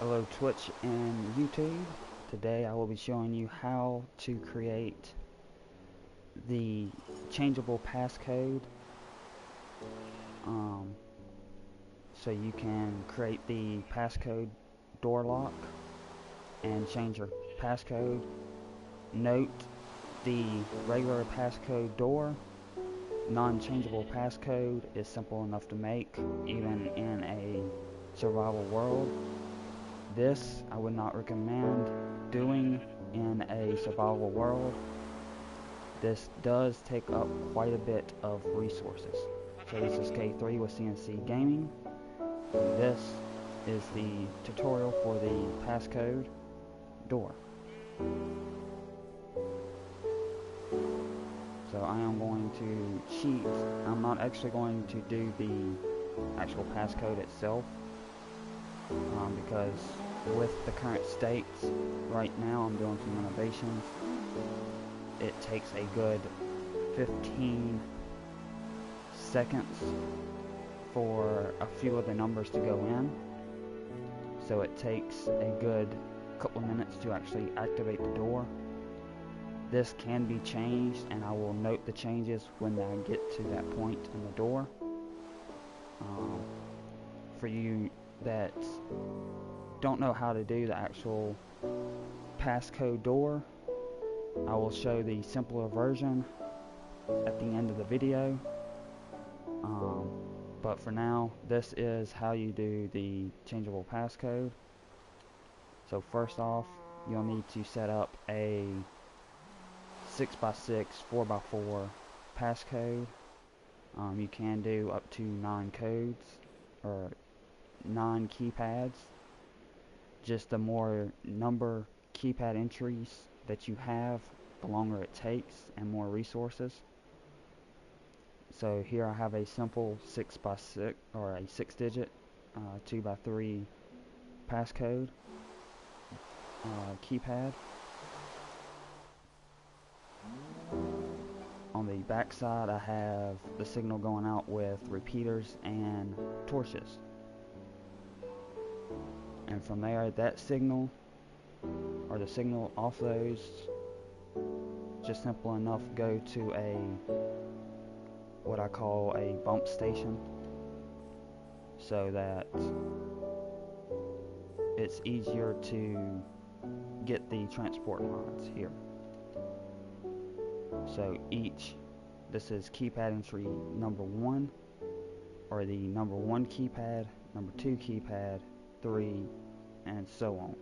Hello Twitch and YouTube. Today I will be showing you how to create the changeable passcode so you can create the passcode door lock and change your passcode. Note, the regular passcode door non-changeable passcode is simple enough to make even in a survival world. This I would not recommend doing in a survival world. This does take up quite a bit of resources. So this is K3 with CNC Gaming. This is the tutorial for the passcode door. So I am going to cheat. I'm not actually going to do the actual passcode itself because with the current states right now, I'm doing some renovations. It takes a good 15 seconds for a few of the numbers to go in. So it takes a good couple of minutes to actually activate the door. This can be changed, and I will note the changes when I get to that point in the door. For you that don't know how to do the actual passcode door, I will show the simpler version at the end of the video. But for now, this is how you do the changeable passcode. So first off, you'll need to set up a 6x6, 4x4 passcode. You can do up to 9 codes or 9 keypads. Just the more number keypad entries that you have, the longer it takes and more resources. So here I have a simple 6x6 or a 6-digit 2x3 passcode keypad. On the back side, I have the signal going out with repeaters and torches. And from there, that signal, or the signal off those, just simple enough go to a, what I call a bump station, so that it's easier to get the transport lines here. So this is keypad entry number 1, or the number 1 keypad, number 2 keypad, 3, and so on.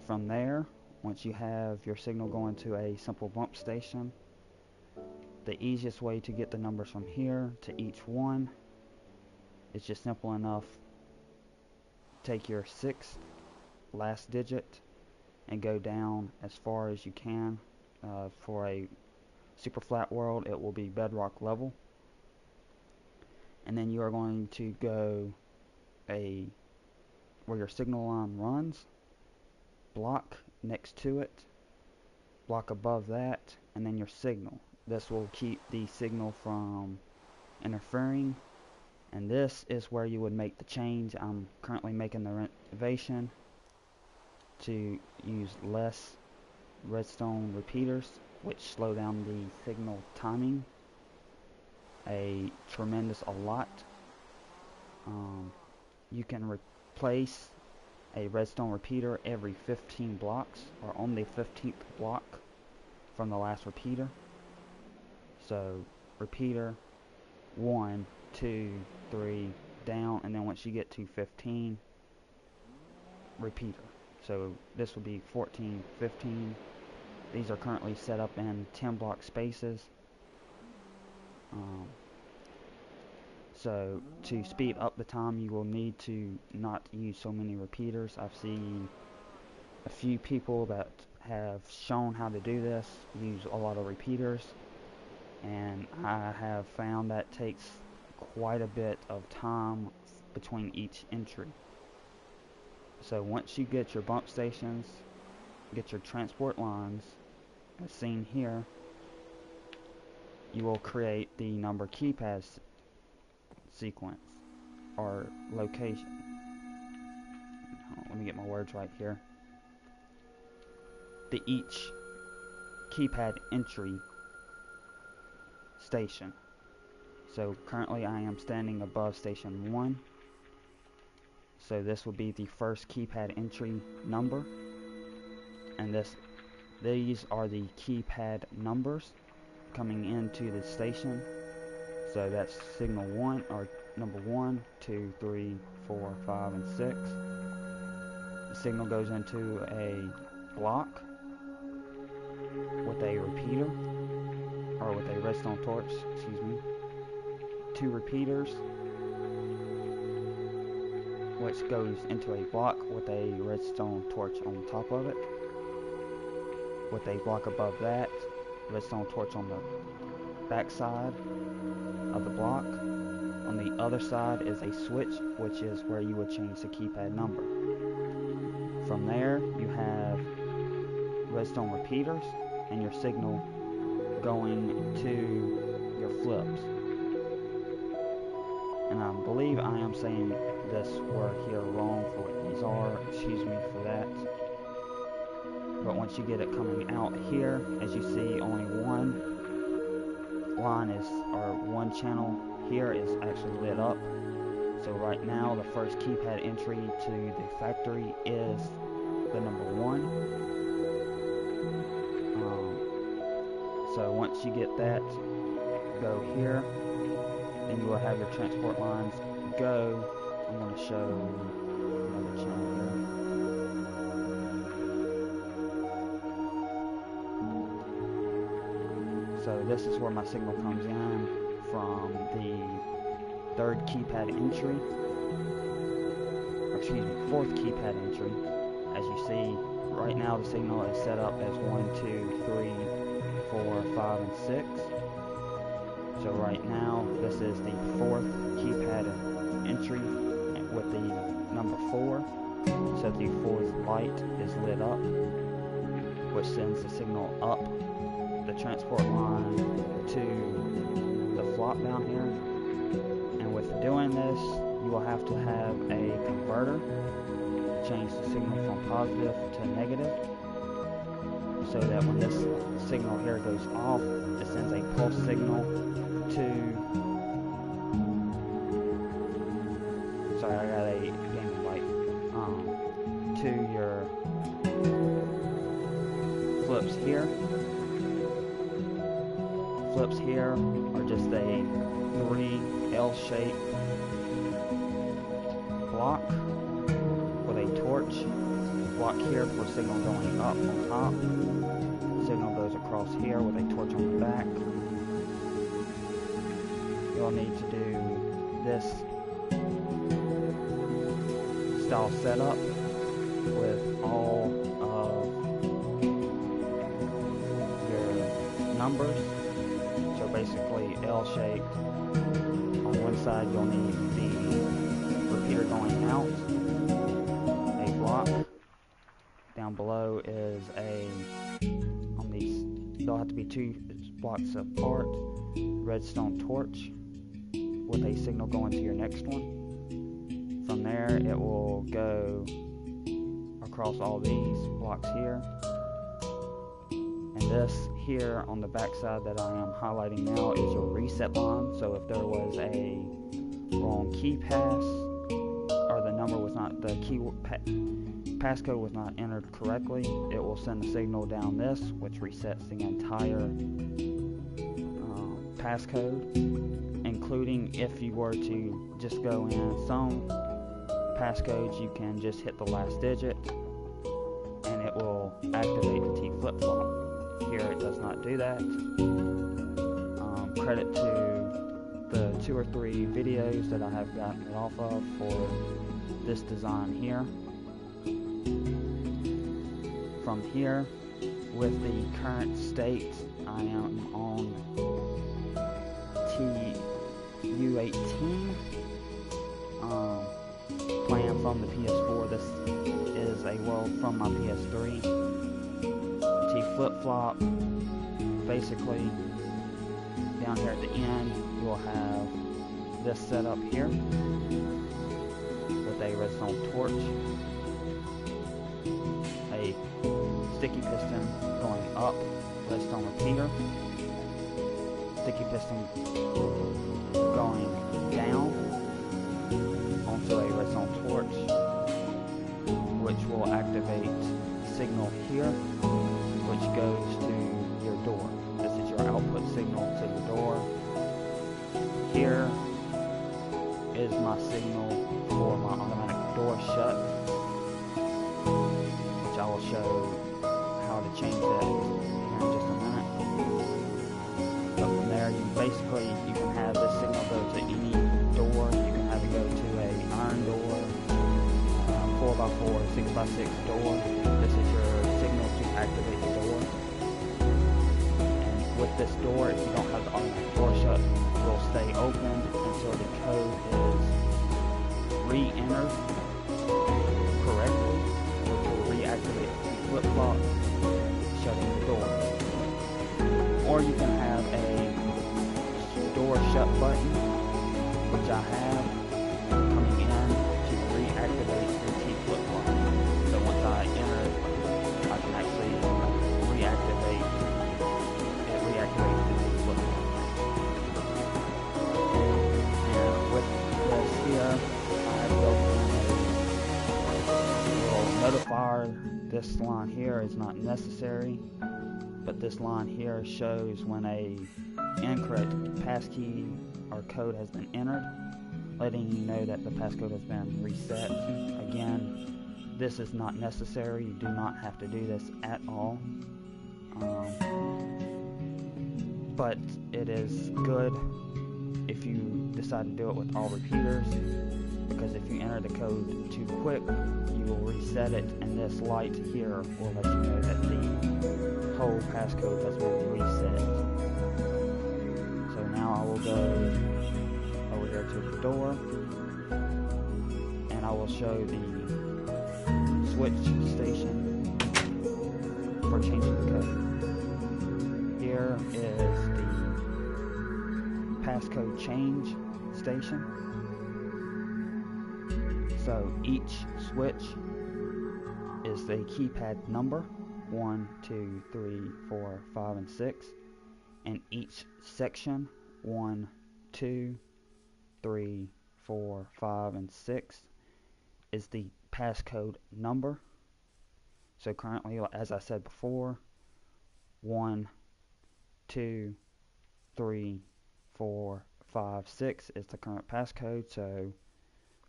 From there, once you have your signal going to a simple bump station, the easiest way to get the numbers from here to each one is just simple enough. Take your 6th last digit and go down as far as you can. For a super flat world, it will be bedrock level, and then you are going to go where your signal line runs, block next to it, block above that, and then your signal. This will keep the signal from interfering, and this is where you would make the change. I'm currently making the renovation to use less redstone repeaters, which slow down the signal timing a lot. You can replace a redstone repeater every 15 blocks, or on the 15th block from the last repeater. So repeater 1, 2, 3 down, and then once you get to 15, repeater. So this would be 14, 15. These are currently set up in 10 block spaces. So to speed up the time, you will need to not use so many repeaters. I've seen a few people that have shown how to do this use a lot of repeaters, and I have found that takes quite a bit of time between each entry. So once you get your bump stations, get your transport lines, as seen here, you will create the number keypads sequence or location. let me get my words right here, the each keypad entry station. So currently I am standing above station 1. So this will be the first keypad entry number, and these are the keypad numbers coming into the station. So that's signal 1, or number 1, 2, 3, 4, 5, and 6. The signal goes into a block with a repeater, or with a redstone torch, excuse me. 2 repeaters, which goes into a block with a redstone torch on top of it. With a block above that, redstone torch on the back side of the block. On the other side is a switch, which is where you would change the keypad number. From there, you have redstone repeaters and your signal going to your flips. And I believe I am saying this word here wrong for what these are, excuse me for that. But once you get it coming out here, as you see, only one line is, or one channel here is actually lit up. So right now the first keypad entry to the factory is the number 1. So once you get that, go here, then you will have your transport lines go. I'm going to show another channel here. So this is where my signal comes in from the 3rd keypad entry, or excuse me, 4th keypad entry. As you see, right now the signal is set up as 1, 2, 3, 4, 5, and 6. So right now, this is the 4th keypad entry with the number 4. So the 4th light is lit up, which sends the signal up the transport line to the flop down here. And with doing this, you will have to have a converter to change the signal from positive to negative, so that when this signal here goes off, it sends a pulse signal to, sorry, I got a gaming light, to your flips here. Flips here are just a 3 L-shaped block with a torch. Block here for signal going up on top. Signal goes across here with a torch on the back. You'll need to do this style setup with all of your numbers. So basically L-shaped. On one side you'll need the repeater going out, a block. Down below is on these, there'll have to be 2 blocks apart, redstone torch with a signal going to your next one. From there it will go across all these blocks here. And this here on the back side that I am highlighting now is your reset line. So if there was a wrong key pass, or the number was not, the key passcode was not entered correctly, it will send the signal down this, which resets the entire passcode, including if you were to just go in some passcodes, you can just hit the last digit and it will activate the T flip-flop. Here it does not do that. Credit to the 2 or 3 videos that I have gotten it off of for this design here. From here, with the current state, I am on TU18, playing from the PS4. This is a world from my PS3. T flip-flop, basically down here at the end you will have this setup here with a redstone torch. a sticky piston going up, redstone repeater, sticky piston going down onto a redstone torch, which will activate signal here, which goes to your door. This is your output signal to the door. Here is my signal for my automatic door shut, which I will show how to change that here in just a minute. But from there, you can have this signal go to any door. You can have it go to a iron door, 4x4, 6x6 door. This is your signal to activate the door. And with this door, if you don't have the automatic door shut, it will stay open until the code is re-entered correctly, which will reactivate the flip-flop, shutting the door. Or you can have a door shut button, which I have, coming in to reactivate the T flip-flop. So once I enter, I can actually reactivate the T flip-flop. And with this here, I have built in a little notifier. This line here is not necessary, but this line here shows when a incorrect passkey or code has been entered, letting you know that the passcode has been reset. Again, this is not necessary. You do not have to do this at all. But it is good if you decide to do it with all repeaters, because if you enter the code too quick, you will reset it, and this light here will let you know that the whole passcode has been reset. So now I will go over here to the door, and I will show the switch station for changing the code. Here is the passcode change station. So each switch is the keypad number 1, 2, 3, 4, 5, and 6, and each section 1, 2, 3, 4, 5, and 6 is the passcode number. So currently, as I said before, 1, 2, 3, 4, 5, 6 is the current passcode. So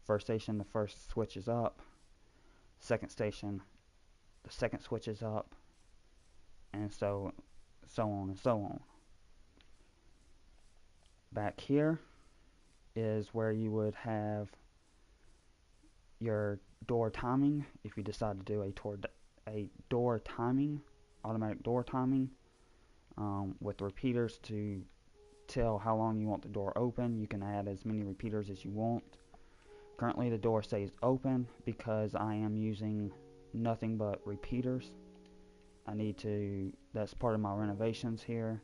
first station, the first switch is up. Second station, the second switch is up, and so on and so on. Back here is where you would have your door timing. If you decide to do a door timing, automatic door timing, with repeaters to tell how long you want the door open. You can add as many repeaters as you want. Currently the door stays open because I am using nothing but repeaters. That's part of my renovations here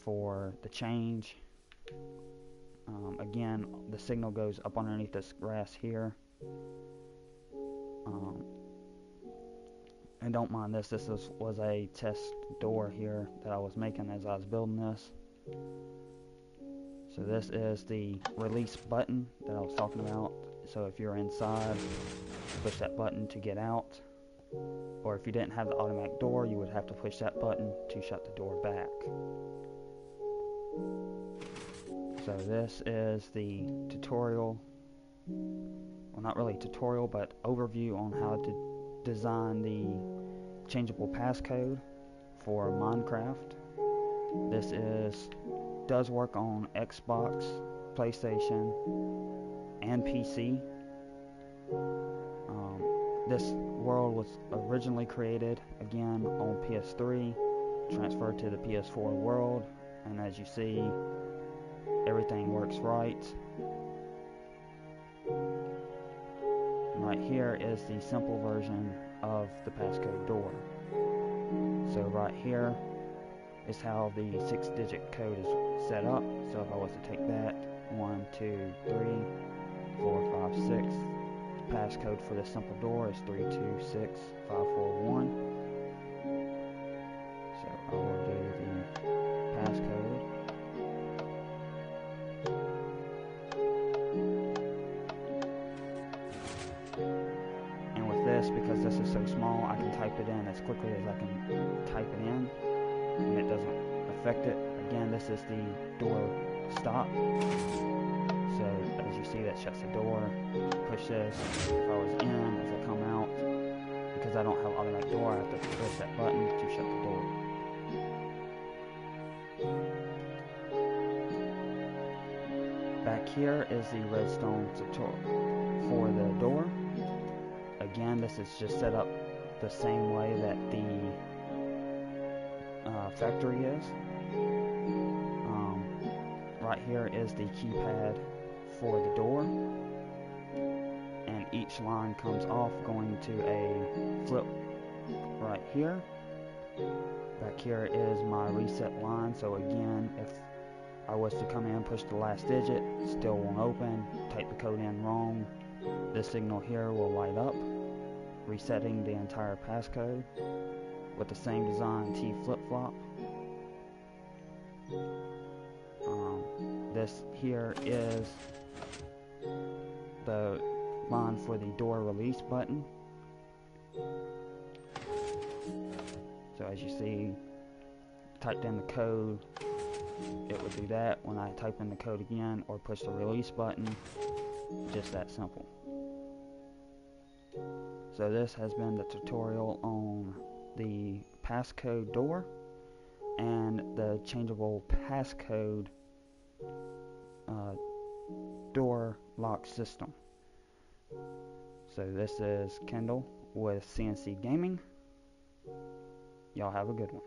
for the change. Again, the signal goes up underneath this grass here. And don't mind this was a test door here that I was making as I was building this. So this is the release button that I was talking about. So if you're inside, push that button to get out. Or if you didn't have the automatic door, you would have to push that button to shut the door back. So this is the tutorial, well, not really tutorial, but overview on how to design the changeable passcode for Minecraft. This does work on Xbox, PlayStation, and PC. This world was originally created again on PS3, transferred to the PS4 world, and as you see, everything works right. And right here is the simple version of the passcode door. So right here is how the 6-digit code is set up. So if I was to take that 1, 2, 3, 4, 5, 6, passcode for this simple door is 326541. So I will do the passcode. And with this, because this is so small, I can type it in as quickly as I can type it in, and it doesn't affect it. Again, this is the door stop. So as you see, that shuts the door. Push this. If I was in, as I come out, because I don't have automatic door, I have to push that button to shut the door. Back here is the redstone tutorial for the door. Again, this is just set up the same way that the factory is. Right here is the keypad for the door, and each line comes off going to a flip right here. Back here is my reset line, so again, if I was to come in, push the last digit, still won't open, type the code in wrong, this signal here will light up, resetting the entire passcode with the same design T flip-flop. This here is the line for the door release button. So as you see, typed in the code, it would do that. When I type in the code again or push the release button, just that simple. So this has been the tutorial on the passcode door and the changeable passcode door lock system. So this is Kendall with CNC Gaming. Y'all have a good one.